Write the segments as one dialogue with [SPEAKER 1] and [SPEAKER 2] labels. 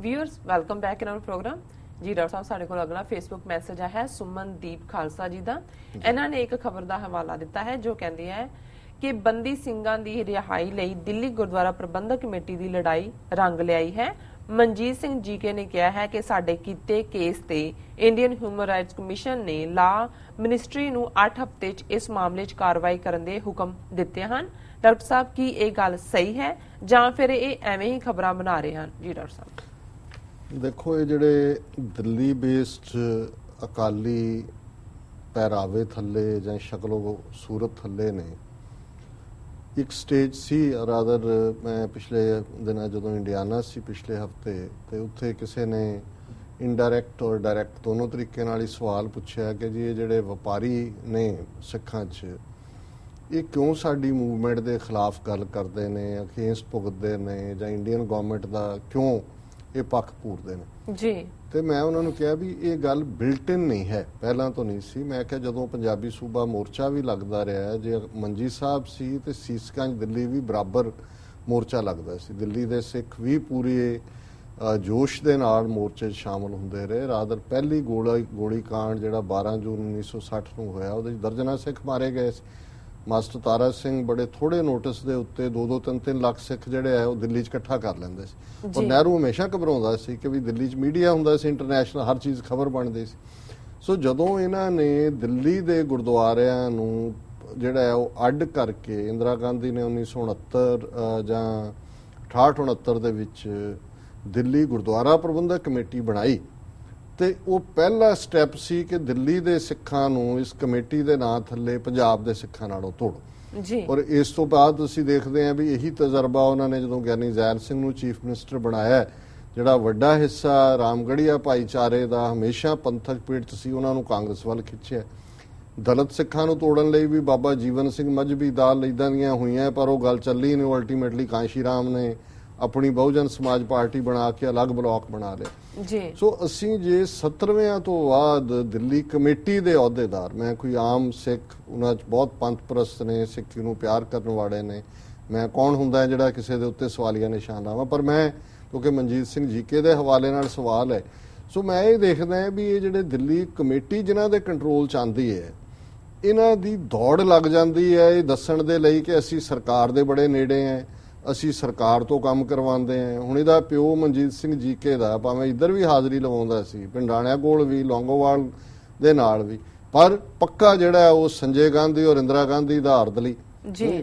[SPEAKER 1] Viewers welcome back in our program जी। Doctor साहब साडे कोल अगला फेसबुक मैसेज है सुमनदीप खालसा जी का। इन्होंने एक खबर का हवाला दिता है जो कहती है कि बंदी ਸਿੰਘਾਂ ਦੀ रिहाई ਲਈ दिल्ली गुरुद्वारा प्रबंधक कमेटी की लड़ाई रंग लियाई है। मनजीत सिंह जीके ने कहा है कि साडे कीते केस ते इंडियन ह्यूमन राइट्स कमीशन ने ला मिनिस्ट्री नूं 8 हफ्ते च इस मामले च कार्रवाई करन दे हुक्म दिते हैं। डॉक्टर साहब की यह गल सही है जां फिर ये एवें ही खबरां बना रहे हैं? जी डॉक्टर साहब
[SPEAKER 2] देखो, ये जिहड़े दिल्ली बेस्ड अकाली पहरावे थले जां शक्लो सूरत थले ने एक स्टेज सी रादर मैं पिछले दिन जो इंडियाना सी पिछले हफ्ते तो उत्थे किसी ने इनडायरैक्ट और डायरैक्ट दोनों तरीके नाल ही सवाल पूछा कि जी ये जिहड़े वपारी ने सिखां च ये क्यों साडी मूवमेंट के खिलाफ गल करते हैं, अगेंस्ट भुगतते हैं जां इंडियन गवर्नमेंट का क्यों ये पक्ष पूरते हैं
[SPEAKER 1] जी।
[SPEAKER 2] तो मैं उन्होंने कहा भी ये गल बिल्ट इन नहीं है, पहला तो नहीं सी। मैं क्या जो पंजाबी सूबा मोर्चा भी लगता रहा जो मंजी साहब सी तो सीसगंज दिल्ली भी बराबर मोर्चा लगता सी, दिल्ली के सिख भी पूरे जोश के नाल मोर्चे शामिल होंदे रहे। रादर पहली गोली कांड जिहड़ा 12 जून 1960 को होया उहदे दर्जनां सिख मारे गए। मास्टर तारा सिंह बड़े थोड़े नोटिस के उत्ते 2-2 3-3 लाख सिख जिहड़े है वो दिल्ली इकट्ठा कर लैंदे सी। और नेहरू हमेशा घबराउंदा सी कि भी दिल्ली च मीडिया हुंदा सी, इंटरनेशनल हर चीज़ खबर बनदी सी। सो जदों इन्हां ने दिल्ली दे गुरुद्वारियां नूं जिहड़ा है वो अड्ड करके इंदिरा गांधी ने 1969 जां 68-69 दे विच दिल्ली गुरुद्वारा प्रबंधक कमेटी बनाई तो वो पहला स्टैप सी कि दिल्ली के सिखां नूं इस कमेटी के नां थले पंजाब के सिखां नालों तोड़ो
[SPEAKER 1] जी।
[SPEAKER 2] और इस तो बाद असीं देखते हैं भी यही तजर्बा उन्होंने जो ज्ञानी जैल सिंह नूं चीफ मिनिस्टर बनाया जिहड़ा वड्डा हिस्सा रामगढ़िया भाईचारे का हमेशा पंथक पीठ सी उन्होंने कांग्रेस वाल खिंचिया। दलित सिखां नूं तोड़न लई भी बाबा जीवन सिंह मजहबी दाल इदां दीयां होईयां पर वो गल चली नहीं। अल्टीमेटली कांशी राम ने अपनी बहुजन समाज पार्टी बना के अलग ब्लॉक बना लिया
[SPEAKER 1] जी।
[SPEAKER 2] सो असी जे 70वें तो बाद दिल्ली कमेटी के अहुदेदार, मैं कोई आम सिख उन्हां च बहुत पंथ परस्त ने, सिक्खी नूं प्यार करने वाले ने, मैं कौन हुंदा है जिहड़ा किसी दे उत्ते सवालिया निशान लावां, पर मैं क्योंकि मनजीत सिंह जीके दे हवाले नाल सवाल है सो मैं ये देखदा है भी ये जिहड़े दिल्ली कमेटी जिन्हां दे कंट्रोल च आंदी है इन्हां दी दौड़ लग जाती है ये दस्सण दे लई कि असी सरकार दे बड़े नेड़े हैं, असी सरकार तो काम करवाते हैं। हुण इहदा प्यो मनजीत सिंह जीके दा भावें इधर भी हाज़री लवाउंदा सी, पिंडाणिया कोल भी, लौंगोवाल दे नाल भी, पर पक्का जिहड़ा है वो संजय गांधी और इंदिरा गांधी दा हरदली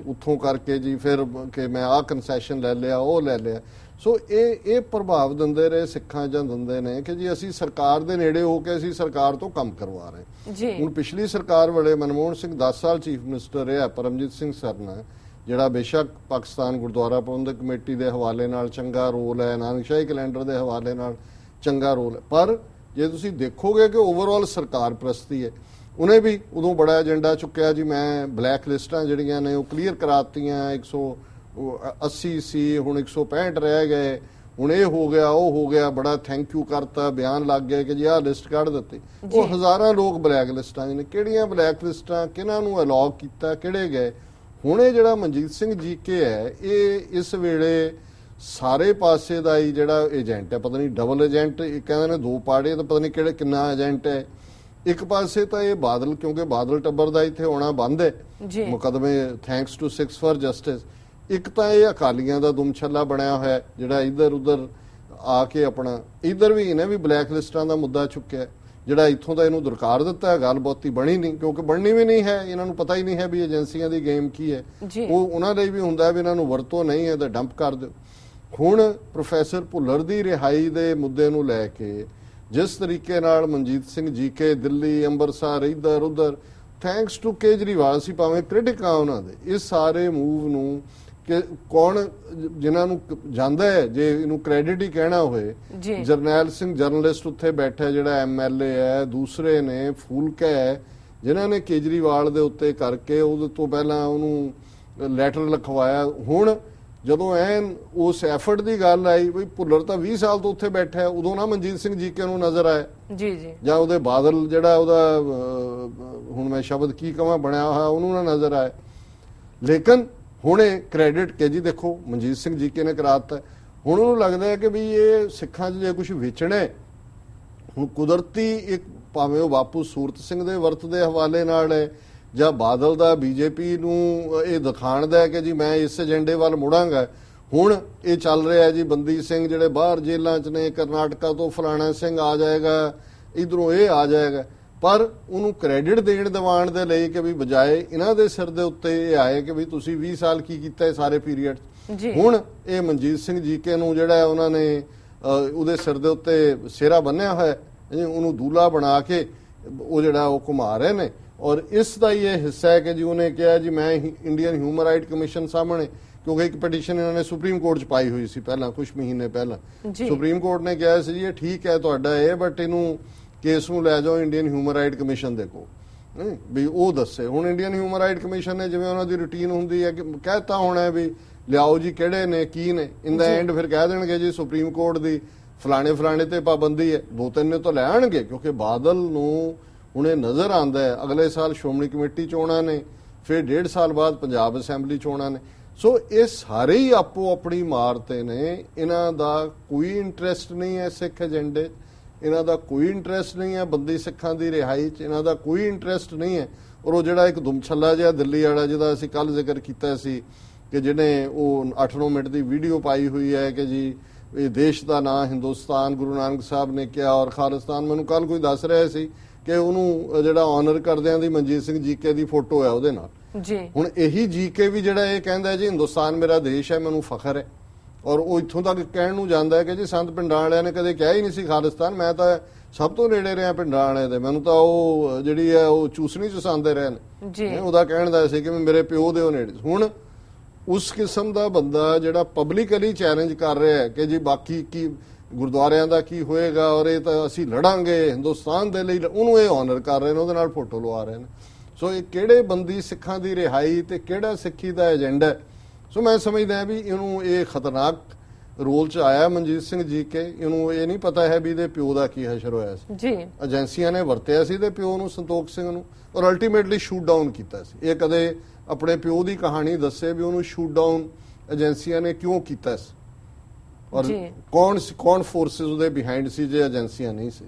[SPEAKER 2] उत्थों करके जी फिर कि मैं आ कंसैशन लै लिया वो लै लिया। सो ये प्रभाव दिंदे रहे सिखां जां दिंदे ने कि जी असी सरकार दे नेड़े हो के असी सरकार तो काम करवा रहे। हुण पिछली सरकार वेले मनमोहन सिंह 10 साल चीफ मिनिस्टर रहा, परमजीत सिंह सरना जिहड़ा बेशक पाकिस्तान गुरुद्वारा प्रबंधक कमेटी के हवाले नाल चंगा रोल है, नानकशाही कैलेंडर के हवाले नाल चंगा रोल है, पर जे तुसीं देखोगे कि ओवरऑल सरकार प्रस्ती है। उन्हें भी उदों बड़ा एजेंडा चुक्या जी मैं ब्लैक लिस्टां जिहड़ियां ने वो क्लीयर करातियां, 180 सी हुण 165 रह गए, हुण ये हो गया वो हो गया, बड़ा थैंक यू करता, बयान लग गए कि जी आ लिस्ट कढ़ दित्ती। वो हज़ारां लोग ब्लैक लिस्टां ने, किहड़ियां ब्लैक लिस्टां किहनां नूं अलॉग कीता, किहड़े गए। हुण ये जिहड़ा मनजीत सिंह जीके है ये इस वेले सारे पासे दा ही जिहड़ा एजेंट है, पता नहीं डबल एजेंट कहंदे ने, 2 पार्टी तो पता नहीं किहड़े किन्ना एजेंट है। एक पासे तो ये बादल, क्योंकि बादल टब्बर दा इत्थे होना बंद है मुकदमे थैंक्स टू 6 फॉर जस्टिस। एक तो ये अकालियां दा दुमछल्ला बनया होया जिहड़ा इधर उधर आके अपना इधर भी इन्हें भी ब्लैक लिस्टां दा मुद्दा चुक्या जिहड़ा इत्थों दा इहनूं दुरकार दिता है। गल बहुती बनी नहीं क्योंकि बननी भी नहीं है, इन्होंने पता ही नहीं है भी एजेंसियां दी गेम की है। वो उन्हां लई भी हुंदा है भी इन्हां नूं वरतो नहीं है तो डंप कर दो। हुण प्रोफैसर भुल्लर दी रिहाई दे मुद्दे नूं लै के जिस तरीके नाल मनजीत सिंह जीके दिल्ली अंबरसर इधर उधर थैंक्स टू केजरीवाल सी भावें क्रिटिक आ उन्हां दे, इस सारे मूव नूं कि कौन जिन्हां नूं जांदा है जे इनू क्रेडिट ही कहना होए, जरनैल सिंह जर्नलिस्ट उत्थे बैठा जिहड़ा MLA है, दूसरे ने फूलका है जिन्हां ने केजरीवाल दे उत्ते करके उहदे तो पहलां उहनूं लैटर लिखवाया। हुण जदों ऐन उस एफर्ट की गल आई बई भुल्लर तो 20 साल तो उत्थे बैठा है, उदों ना मनजीत सिंह जीके नूं नज़र आया जी जी जां उहदे बादल जिहड़ा उहदा हुण मैं शब्द की कहां बनया होया उहनूं ना नज़र आया। लेकिन हुणे क्रेडिट के जी देखो मनजीत सिंह जीके ने कराता। ਹੁਣ ਉਹਨੂੰ ਲੱਗਦਾ ਹੈ ਕਿ ਵੀ ਇਹ ਸਿੱਖਾਂ 'ਚ ਜੇ ਕੁਝ ਵੇਚਣਾ ਹੈ, ਹੁਣ ਕੁਦਰਤੀ ਇੱਕ ਭਾਵੇਂ ਉਹ ਬਾਪੂ ਸੂਰਤ ਸਿੰਘ ਦੇ ਵਰਤ ਦੇ ਹਵਾਲੇ ਨਾਲ ਹੈ ਜਾਂ ਬਾਦਲ ਦਾ ਬੀਜੇਪੀ ਨੂੰ ਇਹ ਦਿਖਾਣ ਦਾ ਕਿ ਜੀ ਮੈਂ ਇਸ ਏਜੰਡੇ ਵੱਲ ਮੁੜਾਂਗਾ। ਹੁਣ ਇਹ ਚੱਲ ਰਿਹਾ ਜੀ ਬੰਦੀ ਸਿੰਘ ਜਿਹੜੇ ਬਾਹਰ ਜੇਲ੍ਹਾਂ 'ਚ ਨੇ, ਕਰਨਾਟਕਾ ਤੋਂ ਫਲਾਣਾ ਸਿੰਘ ਆ ਜਾਏਗਾ, ਇਧਰੋਂ ਇਹ ਆ ਜਾਏਗਾ, ਪਰ ਉਹਨੂੰ ਕ੍ਰੈਡਿਟ ਦੇਣ ਦਿਵਾਉਣ ਦੇ ਲਈ ਕਿ ਵੀ ਬਜਾਏ ਇਹਨਾਂ ਦੇ ਸਿਰ ਦੇ ਉੱਤੇ ਇਹ ਆਏ ਕਿ ਵੀ ਤੁਸੀਂ 20 ਸਾਲ ਕੀ ਕੀਤਾ ਇਹ ਸਾਰੇ ਪੀਰੀਅਡ। ਹੁਣ ਇਹ ਮਨਜੀਤ ਸਿੰਘ ਜੀਕੇ ਨੂੰ ਜਿਹੜਾ ਉਹਨਾਂ ਨੇ ਉਹਦੇ ਸਿਰ ਦੇ ਉੱਤੇ ਸਿਹਰਾ ਬੰਨਿਆ ਹੋਇਆ, ਉਹਨੂੰ ਦੂਲਾ ਬਣਾ ਕੇ ਉਹ ਜਿਹੜਾ ਉਹ ਘੁਮਾ ਰਹੇ ਨੇ। ਔਰ ਇਸ ਦਾ ਹੀ ਇਹ ਹਿੱਸਾ ਹੈ ਕਿ ਜੀ ਉਹਨੇ ਕਿਹਾ ਜੀ ਮੈਂ ਇੰਡੀਅਨ ਹਿਊਮਨ ਰਾਈਟ ਕਮਿਸ਼ਨ ਸਾਹਮਣੇ, ਕਿਉਂਕਿ ਇੱਕ ਪਟੀਸ਼ਨ ਇਹਨਾਂ ਨੇ ਸੁਪਰੀਮ ਕੋਰਟ 'ਚ ਪਾਈ ਹੋਈ ਸੀ ਪਹਿਲਾਂ ਕੁਝ ਮਹੀਨੇ ਪਹਿਲਾਂ, ਸੁਪਰੀਮ ਕੋਰਟ ਨੇ ਕਿਹਾ ਸੀ ਜੀ ਇਹ ਠੀਕ ਹੈ ਤੁਹਾਡਾ ਇਹ, ਬਟ ਇਹਨੂੰ ਕੇਸ ਨੂੰ ਲੈ ਜਾਓ ਇੰਡੀਅਨ ਹਿਊਮਨ ਰਾਈਟ ਕਮਿਸ਼ਨ ਦੇ ਕੋਲ ਵੀ ਉਹ ਦੱਸੇ। ਹੁਣ ਇੰਡੀਅਨ ਹਿਊਮਨ ਰਾਈਟ ਕਮਿਸ਼ਨ ਨੇ ਜਿਵੇਂ ਉਹਨਾਂ ਦੀ ਰੂਟੀਨ ਹੁੰਦੀ ਹੈ ਕਿ ਕਹਿਤਾ ਹੋਣਾ ਵੀ ਲਿਆਓ ਜੀ ਕਿਹੜੇ ਨੇ ਕੀ ਨੇ, ਇਨ ਦਾ ਐਂਡ ਫਿਰ ਕਹਿ ਦੇਣਗੇ ਜੀ ਸੁਪਰੀਮ ਕੋਰਟ ਦੀ ਫਲਾਣੇ ਤੇ ਪਾਬੰਦੀ ਹੈ, 2-3 ਨੇ ਤਾਂ ਲੈ ਆਣਗੇ ਕਿਉਂਕਿ ਬਾਦਲ ਨੂੰ ਹੁਣ ਇਹ ਨਜ਼ਰ ਆਉਂਦਾ ਹੈ ਅਗਲੇ ਸਾਲ ਸ਼੍ਰੋਮਣੀ ਕਮੇਟੀ ਚੋਣਾਂ ਨੇ, ਫਿਰ 1.5 ਸਾਲ ਬਾਅਦ ਪੰਜਾਬ ਅਸੈਂਬਲੀ ਚੋਣਾਂ ਨੇ। ਸੋ ਇਹ ਸਾਰੇ ਹੀ ਆਪੋ ਆਪਣੀ ਮਾਰ ਤੇ ਨੇ, ਇਹਨਾਂ ਦਾ ਕੋਈ ਇੰਟਰਸਟ ਨਹੀਂ ਹੈ ਸਿੱਖ ਏਜੰਡੇ, ਇਹਨਾਂ ਦਾ ਕੋਈ ਇੰਟਰਸਟ ਨਹੀਂ ਹੈ ਬੰਦੀ ਸਿੱਖਾਂ ਦੀ ਰਿਹਾਈ 'ਚ, ਇਹਨਾਂ ਦਾ ਕੋਈ ਇੰਟਰਸਟ ਨਹੀਂ ਹੈ। ਔਰ ਉਹ ਜਿਹੜਾ ਇੱਕ ਦੁਮਛੱਲਾ ਜਿਹਾ ਦਿੱਲੀ ਵਾਲਾ ਜਿਹਦਾ ਅਸੀਂ ਕੱਲ ਜ਼ਿਕਰ ਕੀਤਾ ਸੀ ਕਿ ਜਿਹਨੇ ਉਹ 8-9 ਮਿੰਟ ਦੀ ਵੀਡੀਓ ਪਾਈ ਹੋਈ ਹੈ ਕਿ ਜੀ ਇਹ ਦੇਸ਼ ਦਾ ਨਾਂ ਹਿੰਦੁਸਤਾਨ ਗੁਰੂ ਨਾਨਕ ਸਾਹਿਬ ਨੇ ਕਿਹਾ ਔਰ ਖਾਲਿਸਤਾਨ, ਮੈਨੂੰ ਕੱਲ ਕੋਈ ਦੱਸ ਰਿਹਾ ਸੀ ਕਿ ਉਹਨੂੰ ਜਿਹੜਾ ਆਨਰ ਕਰਦਿਆਂ ਦੀ ਮਨਜੀਤ ਸਿੰਘ ਜੀਕੇ ਦੀ ਫੋਟੋ ਹੈ ਉਹਦੇ ਨਾਲ ਜੀ। ਹੁਣ ਇਹੀ ਜੀਕੇ ਵੀ ਜਿਹੜਾ ਇਹ ਕਹਿੰਦਾ ਜੀ ਹਿੰਦੁਸਤਾਨ ਮੇਰਾ ਦੇਸ਼ ਹੈ, ਮੈਨੂੰ ਫਖਰ ਹੈ, ਔਰ ਉਹ ਇੱਥੋਂ ਤੱਕ ਕਹਿਣ ਨੂੰ ਜਾਂਦਾ ਹੈ ਕਿ ਜੀ ਸੰਤ ਪਿੰਡਾਂ ਵਾਲਿਆਂ ਨੇ ਕਦੇ ਕਿਹਾ ਹੀ ਨਹੀਂ ਸੀ ਖਾਲਿਸਤਾਨ, ਮੈਂ ਤਾਂ ਸਭ ਤੋਂ ਨੇੜੇ ਰਿਹਾ ਪਿੰਡਾਂ ਵਾਲੇ ਦੇ, ਮੈਨੂੰ ਤਾਂ ਉਹ ਜਿਹੜੀ ਹੈ ਉਹ ਚੂਸਣੀ ਚੁਸਾਉਂਦੇ ਰਹੇ ਨੇ, ਉਹਦਾ ਕਹਿਣ ਦਾ ਸੀ ਕਿ ਮੇਰੇ ਪਿਓ ਦੇ ਉਹ ਨੇੜੇ। ਹੁਣ ਉਸ ਕਿਸਮ ਦਾ ਬੰਦਾ ਜਿਹੜਾ ਪਬਲਿਕਲੀ ਚੈਲੰਜ ਕਰ ਰਿਹਾ ਹੈ ਕਿ ਜੀ ਬਾਕੀ ਕੀ ਗੁਰਦੁਆਰਿਆਂ ਦਾ ਕੀ ਹੋਏਗਾ ਔਰ ਇਹ ਤਾਂ ਅਸੀਂ ਲੜਾਂਗੇ ਹਿੰਦੁਸਤਾਨ ਦੇ ਲਈ, ਉਹਨੂੰ ਇਹ ਆਨਰ ਕਰ ਰਹੇ ਨੇ, ਉਹਦੇ ਨਾਲ ਫੋਟੋ ਲਵਾ ਰਹੇ ਨੇ। ਸੋ ਇਹ ਕਿਹੜੇ ਬੰਦੀ ਸਿੱਖਾਂ ਦੀ ਰਿਹਾਈ ਤੇ ਕਿਹੜਾ ਸਿੱਖੀ ਦਾ ਏਜੰਡਾ। ਸੋ ਮੈਂ ਸਮਝਦਾ ਵੀ ਇਹਨੂੰ ਇਹ ਖਤਰਨਾਕ ਰੋਲ 'ਚ ਆਇਆ ਮਨਜੀਤ ਸਿੰਘ ਜੀਕੇ, ਇਹਨੂੰ ਇਹ ਨਹੀਂ ਪਤਾ ਹੈ ਵੀ ਇਹਦੇ ਪਿਓ ਦਾ ਕੀ ਹਸ਼ਰ ਹੋਇਆ ਸੀ ਜੀ। ਏਜੰਸੀਆਂ ਨੇ ਵਰਤਿਆ ਸੀ ਤੇ ਪਿਓ ਨੂੰ, ਸੰਤੋਖ ਸਿੰਘ ਨੂੰ, ਔਰ ਅਲਟੀਮੇਟਲੀ ਸ਼ੂਟ ਡਾਊਨ ਕੀਤਾ ਸੀ। ਇਹ ਕਦੇ ਆਪਣੇ ਪਿਓ ਦੀ ਕਹਾਣੀ ਦੱਸੇ ਵੀ ਉਹਨੂੰ ਸ਼ੂਟ ਡਾਊਨ ਏਜੰਸੀਆਂ ਨੇ ਕਿਉਂ ਕੀਤਾ ਸੀ ਔਰ ਕੌਣ ਫੋਰਸਿਸ ਉਹਦੇ ਬਿਹਾਈਂਡ ਸੀ ਜੇ ਏਜੰਸੀਆਂ ਨਹੀਂ ਸੀ।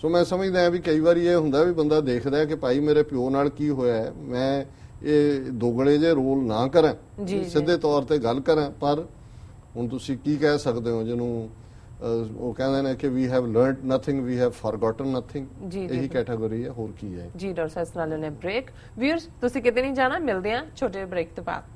[SPEAKER 2] ਸੋ ਮੈਂ ਸਮਝਦਾ ਵੀ ਕਈ ਵਾਰੀ ਇਹ ਹੁੰਦਾ ਵੀ ਬੰਦਾ ਦੇਖਦਾ ਕਿ ਭਾਈ ਮੇਰੇ ਪਿਓ ਨਾਲ ਕੀ ਹੋਇਆ ਹੈ, ਮੈਂ ਇਹ ਦੋਗਲੇ ਜੇ ਰੋਲ ਨਾ ਕਰਾਂ, ਸਿੱਧੇ ਤੌਰ ਤੇ ਗੱਲ ਕਰਾਂ। ਪਰ ਹੁਣ ਤੁਸੀਂ ਕੀ ਕਹਿ ਸਕਦੇ ਹੋ ਜਿਹਨੂੰ ਉਹ ਕਹਿੰਦੇ ਨੇ ਕਿ we have learned nothing, we have forgotten nothing, ਇਹੀ ਕੈਟਾਗਰੀ ਹੈ, ਹੋਰ ਕੀ ਹੈ ਜੀ।
[SPEAKER 1] ਡਾਕਟਰ ਸਾਹਿਬ ਨਾਲ ਨੇ ਬ੍ਰੇਕ। ਵੀਅਰਸ ਤੁਸੀਂ ਕਿਤੇ ਨਹੀਂ ਜਾਣਾ, ਮਿਲਦੇ ਹਾਂ ਛੋਟੇ ਬ੍ਰੇਕ ਤੋਂ ਬਾਅਦ।